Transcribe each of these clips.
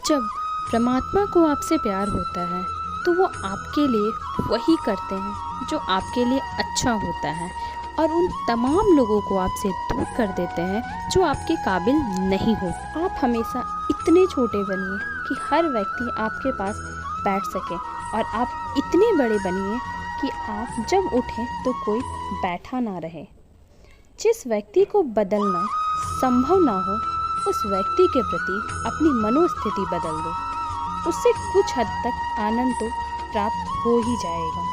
जब परमात्मा को आपसे प्यार होता है तो वो आपके लिए वही करते हैं जो आपके लिए अच्छा होता है, और उन तमाम लोगों को आपसे दूर कर देते हैं जो आपके काबिल नहीं हो। आप हमेशा इतने छोटे बनिए कि हर व्यक्ति आपके पास बैठ सके, और आप इतने बड़े बनिए कि आप जब उठें तो कोई बैठा ना रहे। जिस व्यक्ति को बदलना संभव ना हो, उस व्यक्ति के प्रति अपनी मनोस्थिति बदल दो, उससे कुछ हद तक आनंद तो प्राप्त हो ही जाएगा।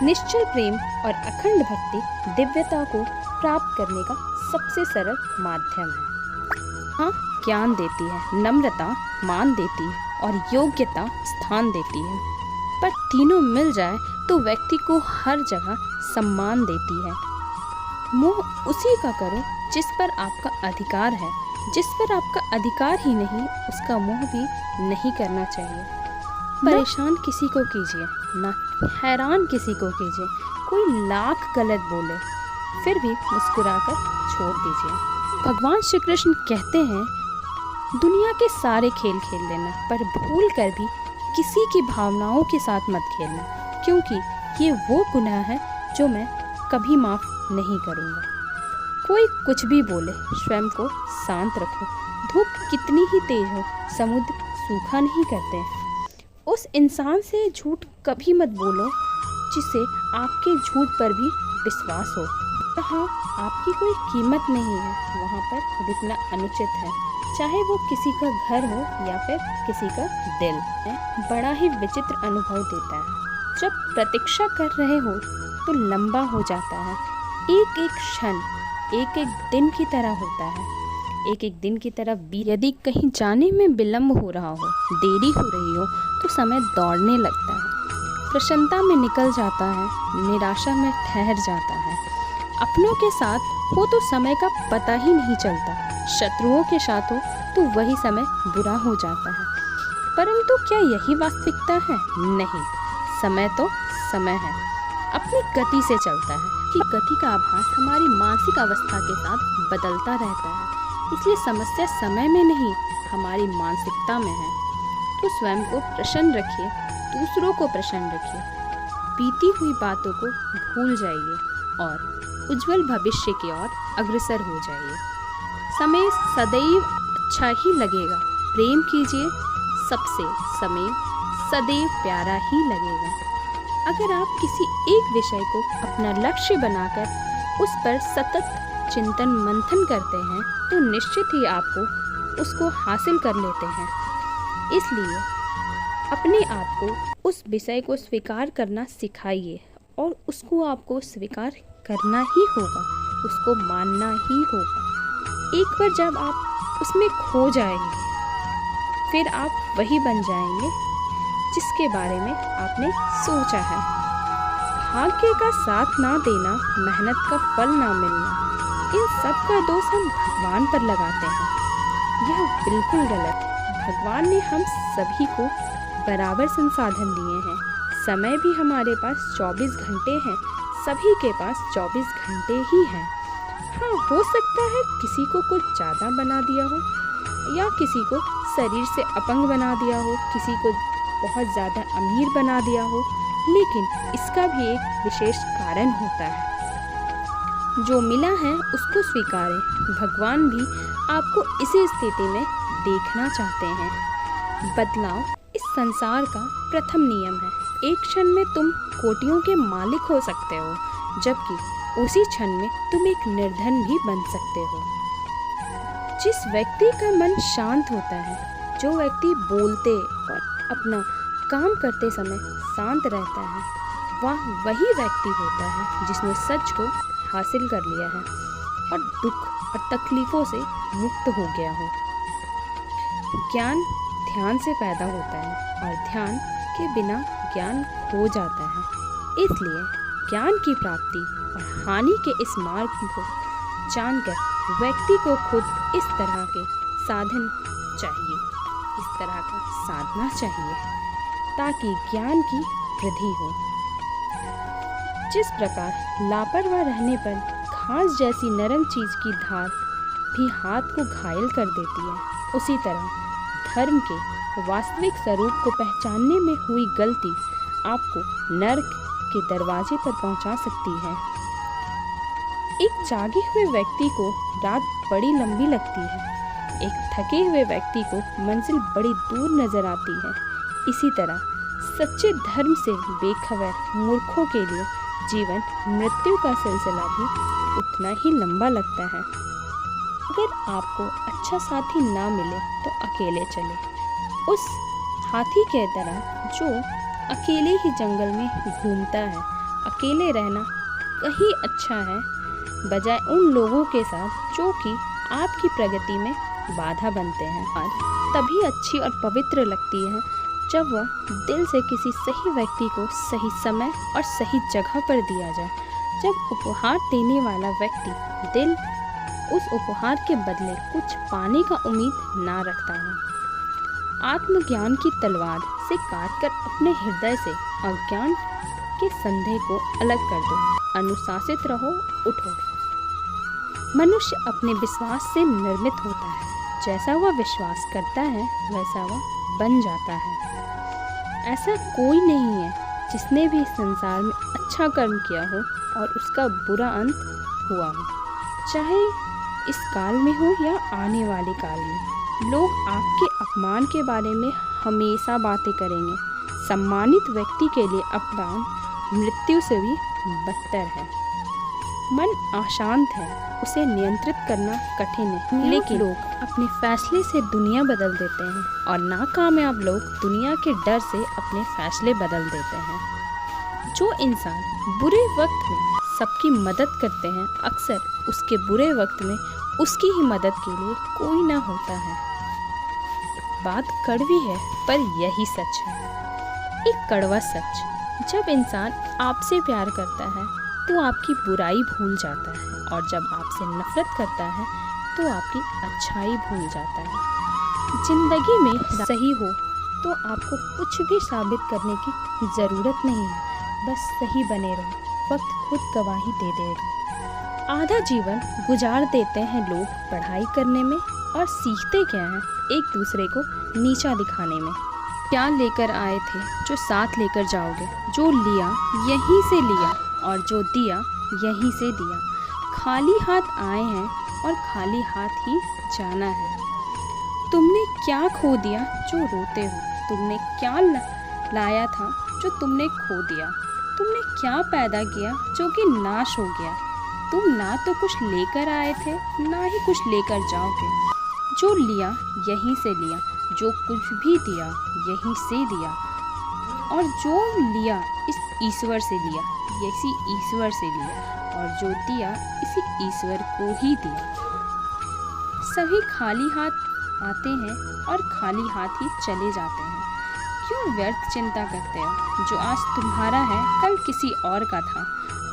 निश्चल प्रेम और अखंड भक्ति दिव्यता को प्राप्त करने का सबसे सरल माध्यम है। हाँ, ज्ञान देती है, नम्रता मान देती है और योग्यता स्थान देती है, पर तीनों मिल जाए तो व्यक्ति को हर जगह सम्मान देती है। मोह उसी का करो जिस पर आपका अधिकार है। जिस पर आपका अधिकार ही नहीं, उसका मोह भी नहीं करना चाहिए। परेशान किसी को कीजिए ना, हैरान किसी को कीजिए। कोई लाख गलत बोले फिर भी मुस्कुराकर छोड़ दीजिए। भगवान श्री कृष्ण कहते हैं, दुनिया के सारे खेल खेल लेना, पर भूल कर भी किसी की भावनाओं के साथ मत खेलना, क्योंकि ये वो गुनाह है जो मैं कभी माफ़ नहीं करूँगा। कोई कुछ भी बोले, स्वयं को शांत रखो। धूप कितनी ही तेज हो, समुद्र सूखा नहीं करते। उस इंसान से झूठ कभी मत बोलो जिसे आपके झूठ पर भी विश्वास हो। जहाँ आपकी कोई कीमत नहीं है, वहाँ पर रुकना अनुचित है, चाहे वो किसी का घर हो या फिर किसी का दिल। बड़ा ही विचित्र अनुभव देता है। जब प्रतीक्षा कर रहे हो तो लंबा हो जाता है। एक एक क्षण एक एक दिन की तरह होता है, एक एक दिन की तरह बीत। यदि कहीं जाने में विलम्ब हो रहा हो, देरी हो रही हो, तो समय दौड़ने लगता है। प्रसन्नता में निकल जाता है, निराशा में ठहर जाता है। अपनों के साथ हो तो समय का पता ही नहीं चलता, शत्रुओं के साथ हो तो वही समय बुरा हो जाता है। परंतु क्या यही वास्तविकता है? नहीं, समय तो समय है, अपनी गति से चलता है। कि गति का आभास हमारी मानसिक अवस्था के साथ बदलता रहता है, इसलिए समस्या समय में नहीं, हमारी मानसिकता में है। तो स्वयं को प्रसन्न रखिए, दूसरों को प्रसन्न रखिए, बीती हुई बातों को भूल जाइए और उज्जवल भविष्य की ओर अग्रसर हो जाइए। समय सदैव अच्छा ही लगेगा, प्रेम कीजिए सबसे, समय सदैव प्यारा ही लगेगा। अगर आप किसी एक विषय को अपना लक्ष्य बनाकर उस पर सतत चिंतन मंथन करते हैं तो निश्चित ही आपको उसको हासिल कर लेते हैं। इसलिए अपने आप को उस विषय को स्वीकार करना सिखाइए, और उसको आपको स्वीकार करना ही होगा, उसको मानना ही होगा। एक बार जब आप उसमें खो जाएंगे, फिर आप वही बन जाएंगे जिसके बारे में आपने सोचा है। भाग्य का साथ ना देना, मेहनत का फल ना मिलना, इन सब का दोष हम भगवान पर लगाते हैं। यह बिल्कुल गलत है। भगवान ने हम सभी को बराबर संसाधन दिए हैं। समय भी हमारे पास 24 घंटे हैं, सभी के पास 24 घंटे ही हैं। हाँ, हो सकता है किसी को कुछ ज़्यादा बना दिया हो, या किसी को शरीर से अपंग बना दिया हो, किसी को बहुत ज़्यादा अमीर बना दिया हो, लेकिन इसका भी एक विशेष कारण होता है। जो मिला है उसको स्वीकारें। भगवान भी आपको इसी स्थिति में देखना चाहते हैं। बदलाव इस संसार का प्रथम नियम है। एक क्षण में तुम कोटियों के मालिक हो सकते हो, जबकि उसी क्षण में तुम एक निर्धन भी बन सकते हो। जिस व्यक्ति का मन शांत होता है, जो व्यक्ति बोलते और अपना काम करते समय शांत रहता है, वह वही व्यक्ति होता है जिसने सच को हासिल कर लिया है और दुख और तकलीफ़ों से मुक्त हो गया हो। ज्ञान ध्यान से पैदा होता है और ध्यान के बिना ज्ञान खो जाता है। इसलिए ज्ञान की प्राप्ति और हानि के इस मार्ग को जानकर व्यक्ति को खुद इस तरह के साधन चाहिए, इस तरह का साधना चाहिए, ताकि ज्ञान की वृद्धि हो। जिस प्रकार लापरवाह रहने पर घास जैसी नरम चीज की धार भी हाथ को घायल कर देती है, उसी तरह धर्म के वास्तविक स्वरूप को पहचानने में हुई गलती आपको नर्क के दरवाजे पर पहुंचा सकती है। एक जागे हुए व्यक्ति को रात बड़ी लंबी लगती है, एक थके हुए व्यक्ति को मंजिल बड़ी दूर नजर आती है। इसी तरह सच्चे धर्म से बेखबर मूर्खों के लिए जीवन मृत्यु का सिलसिला भी उतना ही लंबा लगता है। अगर आपको अच्छा साथी ना मिले तो अकेले चले, उस हाथी के तरह जो अकेले ही जंगल में घूमता है। अकेले रहना कहीं अच्छा है बजाय उन लोगों के साथ जो कि आपकी प्रगति में बाधा बनते हैं। और तभी अच्छी और पवित्र लगती है जब वह दिल से किसी सही व्यक्ति को सही समय और सही जगह पर दिया जाए। जब उपहार देने वाला व्यक्ति दिल उस उपहार के बदले कुछ पाने का उम्मीद ना रखता हो। आत्मज्ञान की तलवार से काटकर अपने हृदय से अज्ञान के संदेह को अलग कर दो। अनुशासित रहो, उठो। मनुष्य अपने विश्वास से निर्मित होता है। जैसा वह विश्वास करता है वैसा वह बन जाता है। ऐसा कोई नहीं है जिसने भी संसार में अच्छा कर्म किया हो और उसका बुरा अंत हुआ हो, चाहे इस काल में हो या आने वाले काल में। लोग आपके अपमान के बारे में हमेशा बातें करेंगे। सम्मानित व्यक्ति के लिए अपमान मृत्यु से भी बदतर है। मन अशांत है, उसे नियंत्रित करना कठिन है, लेकिन लोग अपने फैसले से दुनिया बदल देते हैं और नाकामयाब लोग दुनिया के डर से अपने फैसले बदल देते हैं। जो इंसान बुरे वक्त में सबकी मदद करते हैं, अक्सर उसके बुरे वक्त में उसकी ही मदद के लिए कोई ना होता है। बात कड़वी है पर यही सच है। एक कड़वा सच, जब इंसान आपसे प्यार करता है तो आपकी बुराई भूल जाता है, और जब आपसे नफरत करता है तो आपकी अच्छाई भूल जाता है। जिंदगी में सही हो तो आपको कुछ भी साबित करने की ज़रूरत नहीं है, बस सही बने रहो। वक्त खुद गवाही दे देगा। आधा जीवन गुजार देते हैं लोग पढ़ाई करने में, और सीखते क्या हैं एक दूसरे को नीचा दिखाने में। क्या लेकर आए थे जो साथ लेकर जाओगे? जो लिया यहीं से लिया, और जो दिया यहीं से दिया। खाली हाथ आए हैं और खाली हाथ ही जाना है। तुमने क्या खो दिया जो रोते हो? तुमने क्या लाया था जो तुमने खो दिया? तुमने क्या पैदा किया जो कि नाश हो गया? तुम ना तो कुछ लेकर आए थे, ना ही कुछ लेकर जाओगे। जो लिया यहीं से लिया, जो कुछ भी दिया यहीं से दिया, और जो लिया इस ईश्वर से लिया, इसी ईश्वर से लिया, और जो दिया इसी ईश्वर को ही दिया। सभी खाली हाथ आते हैं और खाली हाथ ही चले जाते हैं। क्यों व्यर्थ चिंता करते हो? जो आज तुम्हारा है कल किसी और का था,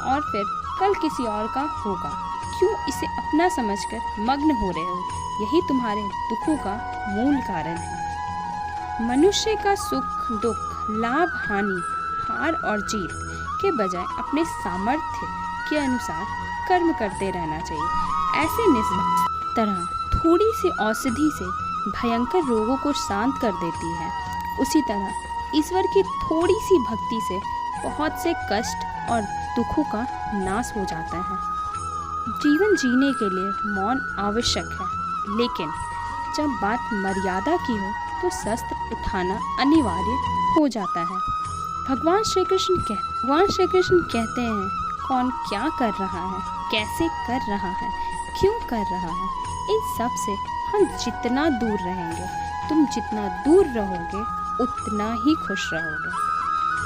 और फिर कल किसी और का होगा। क्यों इसे अपना समझकर मग्न हो रहे हो? यही तुम्हारे दुखों का मूल कारण है। मनुष्य का सुख दुख, लाभ हानि, हार और जीत के बजाय अपने सामर्थ्य के अनुसार कर्म करते रहना चाहिए। ऐसे निस्बत तरह थोड़ी सी औषधि से भयंकर रोगों को शांत कर देती है, उसी तरह ईश्वर की थोड़ी सी भक्ति से बहुत से कष्ट और दुखों का नाश हो जाता है। जीवन जीने के लिए मौन आवश्यक है, लेकिन जब बात मर्यादा की हो तो शस्त्र उठाना अनिवार्य हो जाता है। भगवान श्री कृष्ण कहते हैं, कौन क्या कर रहा है, कैसे कर रहा है, क्यों कर रहा है, इन सब से हम जितना दूर रहेंगे, तुम जितना दूर रहोगे उतना ही खुश रहोगे।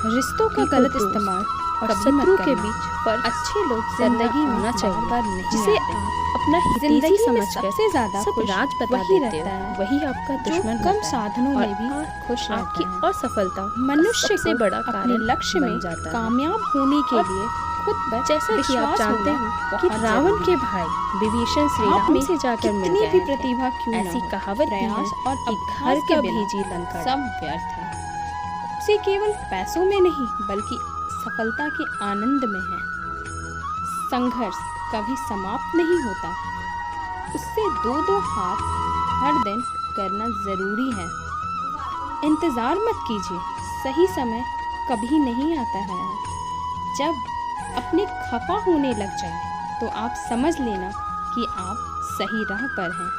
रिश्तों का गलत इस्तेमाल और शत्रु के बीच पर अच्छे लोग जिंदगी में होना चाहिए, जिसे आप अपना जिंदगी समझकर सबसे ज्यादा सब राज बता देते हो, वही आपका दुश्मन कम साधनों में भी खुश आपकी असफलता मनुष्य से बड़ा कार्य लक्ष्य में कामयाब होने के लिए खुद पर, जैसा कि आप जानते हो कि रावण के भाई विभीषण श्री राम से जाकर मिलते हैं, भी प्रतिभा क्यों ऐसी कहावत प्रयास और एक घर का भेजी लंका सब व्यर्थ है। उसे केवल पैसों में नहीं बल्कि सफलता के आनंद में है। संघर्ष कभी समाप्त नहीं होता, उससे दो हाथ हर दिन करना जरूरी है। इंतज़ार मत कीजिए, सही समय कभी नहीं आता है। जब अपने खफा होने लग जाए तो आप समझ लेना कि आप सही राह पर हैं।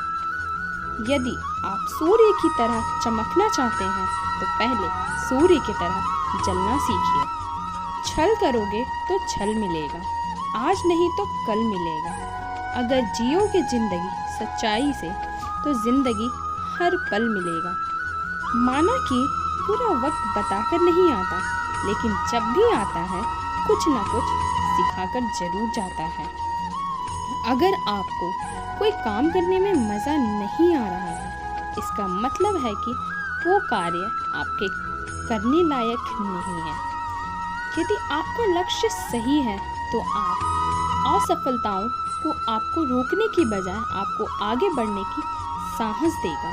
यदि आप सूर्य की तरह चमकना चाहते हैं तो पहले सूर्य की तरह जलना सीखिए। छल करोगे तो छल मिलेगा, आज नहीं तो कल मिलेगा। अगर जियोगे जिंदगी सच्चाई से तो जिंदगी हर पल मिलेगा। माना कि पूरा वक्त बताकर नहीं आता, लेकिन जब भी आता है कुछ ना कुछ सिखाकर जरूर जाता है। अगर आपको कोई काम करने में मज़ा नहीं आ रहा है, इसका मतलब है कि वो कार्य आपके करने लायक नहीं है। यदि आपका लक्ष्य सही है तो आप असफलताओं को आपको रोकने की बजाय आपको आगे बढ़ने की साहस देगा।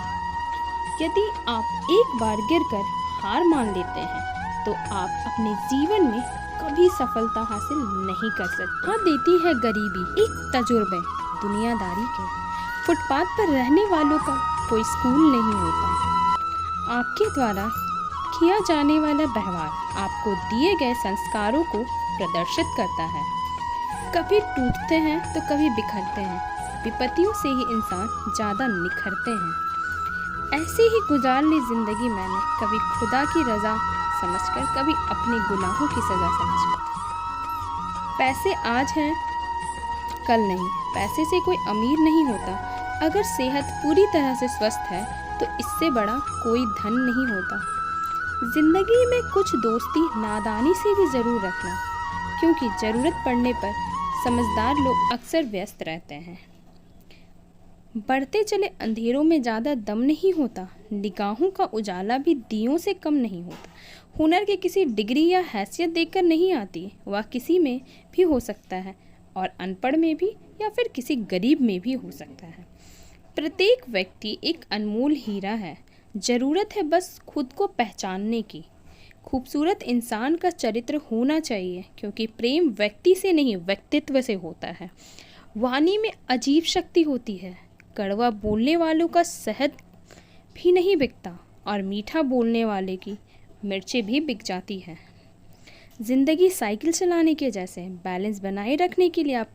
यदि आप एक बार गिरकर हार मान लेते हैं तो आप अपने जीवन में कभी सफलता हासिल नहीं कर सकते। हाँ, देती है गरीबी एक तजुर्बे दुनियादारी के। फुटपाथ पर रहने वालों का कोई स्कूल नहीं होता। आपके द्वारा किया जाने वाला व्यवहार आपको दिए गए संस्कारों को प्रदर्शित करता है। कभी टूटते हैं तो कभी बिखरते हैं। विपत्तियों से ही इंसान ज़्यादा निखरते हैं। ऐसे ही गुजार ली जिंदगी मैंने, कभी खुदा की रज़ा समझकर, कभी अपने गुनाहों की सज़ा समझकर। पैसे आज हैं कल नहीं, पैसे से कोई अमीर नहीं होता। अगर सेहत पूरी तरह से स्वस्थ है तो इससे बड़ा कोई धन नहीं होता। जिंदगी में कुछ दोस्ती नादानी से भी ज़रूर रखना, क्योंकि ज़रूरत पड़ने पर समझदार लोग अक्सर व्यस्त रहते हैं। बढ़ते चले अंधेरों में ज़्यादा दम नहीं होता। निगाहों का उजाला भी दियों से कम नहीं होता। हुनर के किसी डिग्री या हैसियत देखकर नहीं आती, वह किसी में भी हो सकता है और अनपढ़ में भी, या फिर किसी गरीब में भी हो सकता है। प्रत्येक व्यक्ति एक अनमोल हीरा है। ज़रूरत है बस खुद को पहचानने की। खूबसूरत इंसान का चरित्र होना चाहिए, क्योंकि प्रेम व्यक्ति से नहीं व्यक्तित्व से होता है। वाणी में अजीब शक्ति होती है। कड़वा बोलने वालों का शहद भी नहीं बिकता और मीठा बोलने वाले की मिर्चें भी बिक जाती है। ज़िंदगी साइकिल चलाने के जैसे, बैलेंस बनाए रखने के लिए आप